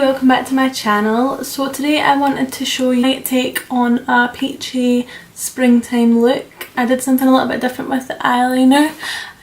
welcome back to my channel. So today I wanted to show you my take on a peachy springtime look. I did something a little bit different with the eyeliner.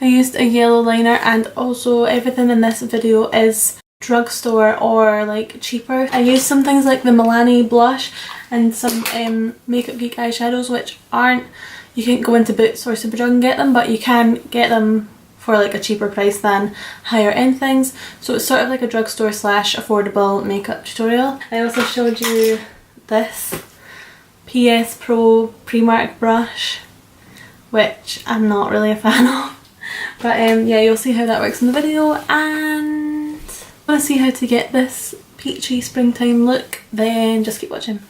I used a yellow liner, and also everything in this video is drugstore or like cheaper. I used some things like the Milani blush and some Makeup Geek eyeshadows, which aren't, you can't go into Boots or Superdrug and get them, but you can get them for like a cheaper price than higher end things. So it's sort of like a drugstore slash affordable makeup tutorial. I also showed you this PS Pro Primark brush, which I'm not really a fan of. But yeah, you'll see how that works in the video, and if you want to see how to get this peachy springtime look, then just keep watching.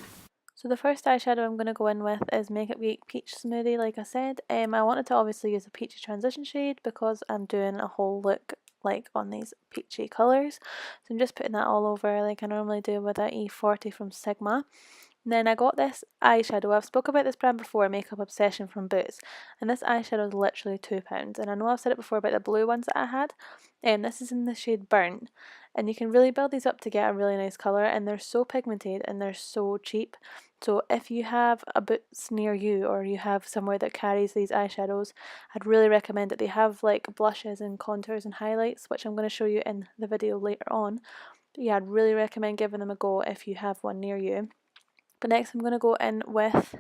So the first eyeshadow I'm going to go in with is Makeup Geek Peach Smoothie, like I said. I wanted to obviously use a peachy transition shade because I'm doing a whole look like on these peachy colours. So I'm just putting that all over like I normally do with that E40 from Sigma. And then I got this eyeshadow. I've spoke about this brand before, Makeup Obsession from Boots. And this eyeshadow is literally £2. And I know I've said it before about the blue ones that I had. This is in the shade Burnt. And you can really build these up to get a really nice colour. And they're so pigmented and they're so cheap. So if you have a Boots near you, or you have somewhere that carries these eyeshadows, I'd really recommend it. They have like blushes and contours and highlights, which I'm going to show you in the video later on. But yeah, I'd really recommend giving them a go if you have one near you. But next I'm going to go in with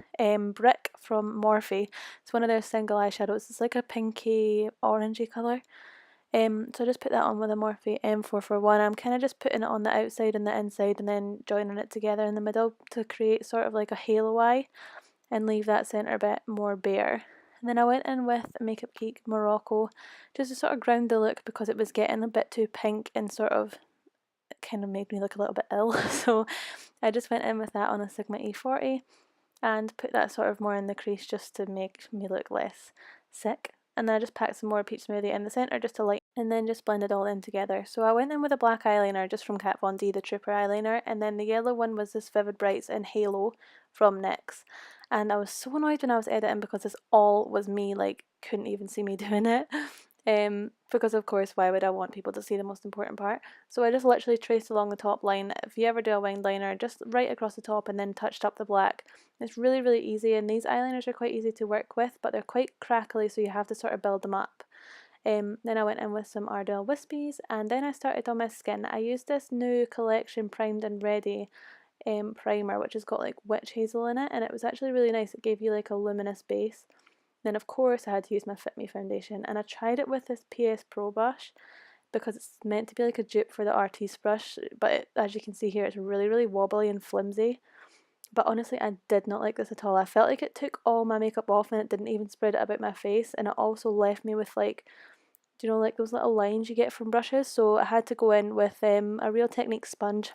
Brick from Morphe. It's one of their single eyeshadows. It's like a pinky orangey colour. So I just put that on with a Morphe M441. I'm kind of just putting it on the outside and the inside and then joining it together in the middle to create sort of like a halo eye and leave that centre bit more bare. And then I went in with Makeup Geek Morocco just to sort of ground the look because it was getting a bit too pink and sort of kind of made me look a little bit ill. So I just went in with that on a Sigma E40 and put that sort of more in the crease just to make me look less sick. And then I just packed some more Peach Smoothie in the centre just to light, and then just blend it all in together. So I went in with a black eyeliner just from Kat Von D, the Trooper eyeliner, and then the yellow one was this Vivid Brights in Halo from NYX. And I was so annoyed when I was editing because this all was me, like couldn't even see me doing it. Because of course, why would I want people to see the most important part? So I just literally traced along the top line. If you ever do a winged liner, just right across the top and then touched up the black. It's really, really easy, and these eyeliners are quite easy to work with, but they're quite crackly, so you have to sort of build them up. Then I went in with some Ardell Wispies, and then I started on my skin. I used this new collection Primed and Ready primer, which has got like witch hazel in it, and it was actually really nice. It gave you like a luminous base. Then of course I had to use my Fit Me foundation, and I tried it with this PS Pro brush because it's meant to be like a dupe for the Artiste brush, but as you can see here, it's really, really wobbly and flimsy. But honestly, I did not like this at all. I felt like it took all my makeup off and it didn't even spread it about my face, and it also left me with like, do you know, like those little lines you get from brushes? So I had to go in with a Real Technique sponge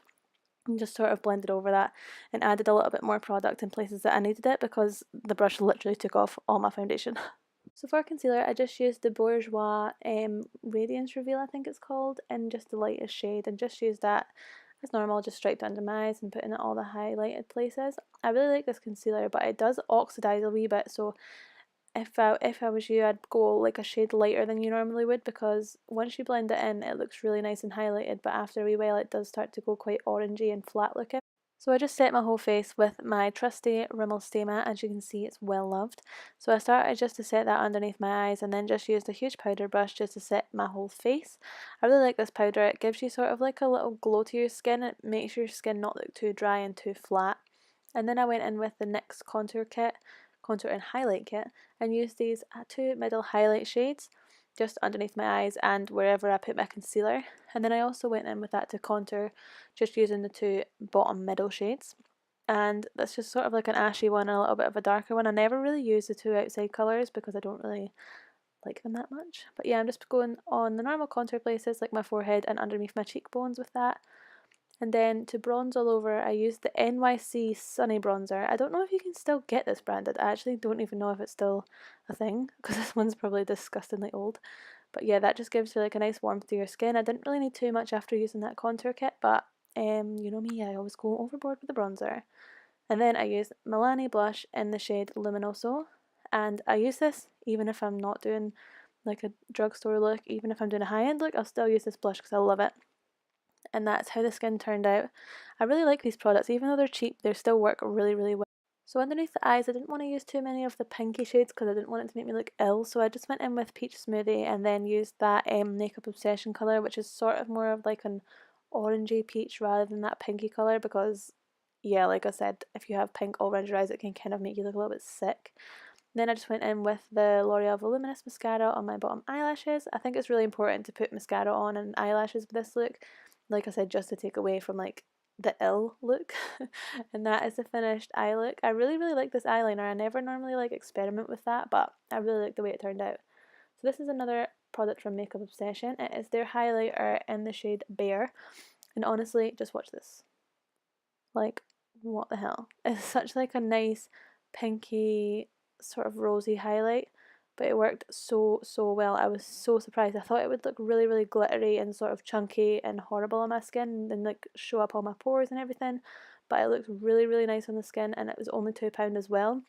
and just sort of blended over that and added a little bit more product in places that I needed it because the brush literally took off all my foundation. So for concealer, I just used the Bourjois Radiance Reveal, I think it's called, in just the lightest shade, and just used that as normal, just striped under my eyes and put in all the highlighted places. I really like this concealer, but it does oxidize a wee bit, so if I was you, I'd go like a shade lighter than you normally would, because once you blend it in, it looks really nice and highlighted, but after a wee while it does start to go quite orangey and flat looking. So I just set my whole face with my trusty Rimmel Stay Matte. As you can see, it's well loved. So I started just to set that underneath my eyes, and then just used a huge powder brush just to set my whole face. I really like this powder. It gives you sort of like a little glow to your skin. It makes your skin not look too dry and too flat. And then I went in with the NYX Contour and Highlight Kit, and used these two middle highlight shades just underneath my eyes and wherever I put my concealer. And then I also went in with that to contour, just using the two bottom middle shades. And that's just sort of like an ashy one and a little bit of a darker one. I never really use the two outside colours because I don't really like them that much. But yeah, I'm just going on the normal contour places like my forehead and underneath my cheekbones with that. And then to bronze all over, I used the NYC Sunny Bronzer. I don't know if you can still get this branded. I actually don't even know if it's still a thing, because this one's probably disgustingly old. But yeah, that just gives you like a nice warmth to your skin. I didn't really need too much after using that contour kit, but you know me, I always go overboard with the bronzer. And then I used Milani blush in the shade Luminoso. And I use this even if I'm not doing like a drugstore look, even if I'm doing a high-end look, I'll still use this blush because I love it. and that's how the skin turned out. I really like these products. Even though they're cheap, they still work really, really well. So underneath the eyes, I didn't want to use too many of the pinky shades because I didn't want it to make me look ill. So I just went in with Peach Smoothie and then used that Makeup Obsession colour, which is sort of more of like an orangey peach rather than that pinky colour, because yeah, like I said, if you have pink all around your eyes, it can kind of make you look a little bit sick. Then I just went in with the L'Oreal Voluminous Mascara on my bottom eyelashes. I think it's really important to put mascara on and eyelashes with this look. Like I said, just to take away from like the ill look. And that is the finished eye look. I really, really like this eyeliner. I never normally like experiment with that, but I really like the way it turned out. So this is another product from Makeup Obsession. It is their highlighter in the shade Bare. And honestly, just watch this. Like, what the hell? It's such like a nice pinky sort of rosy highlight, but it worked so well. I was so surprised. I thought it would look really, really glittery and sort of chunky and horrible on my skin and like show up all my pores and everything, but it looked really, really nice on the skin, and it was only £2 as well.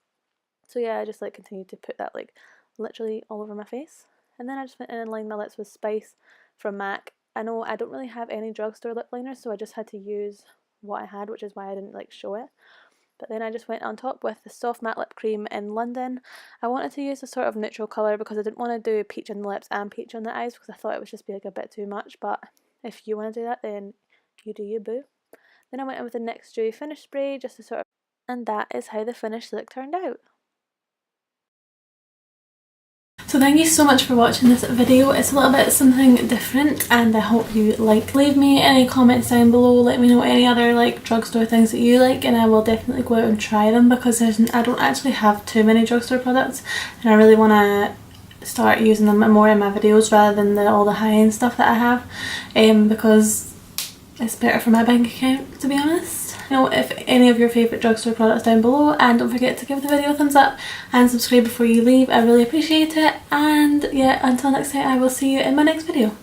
So yeah, I just like continued to put that like literally all over my face. And then I just went in and lined my lips with Spice from MAC. I know I don't really have any drugstore lip liners, so I just had to use what I had, which is why I didn't like show it. But then I just went on top with the Soft Matte Lip Cream in London. I wanted to use a sort of neutral colour because I didn't want to do peach on the lips and peach on the eyes because I thought it would just be like a bit too much, but if you want to do that, then you do you, boo. Then I went in with the NYX Dewy Finish Spray just to sort of, and that is how the finished look turned out. So thank you so much for watching this video. It's a little bit something different and I hope you like. Leave me any comments down below, let me know any other like drugstore things that you like, and I will definitely go out and try them because I don't actually have too many drugstore products and I really want to start using them more in my videos rather than all the high-end stuff that I have, because it's better for my bank account, to be honest. Know if any of your favourite drugstore products down below, and don't forget to give the video a thumbs up and subscribe before you leave. I really appreciate it, and yeah, until next time I will see you in my next video.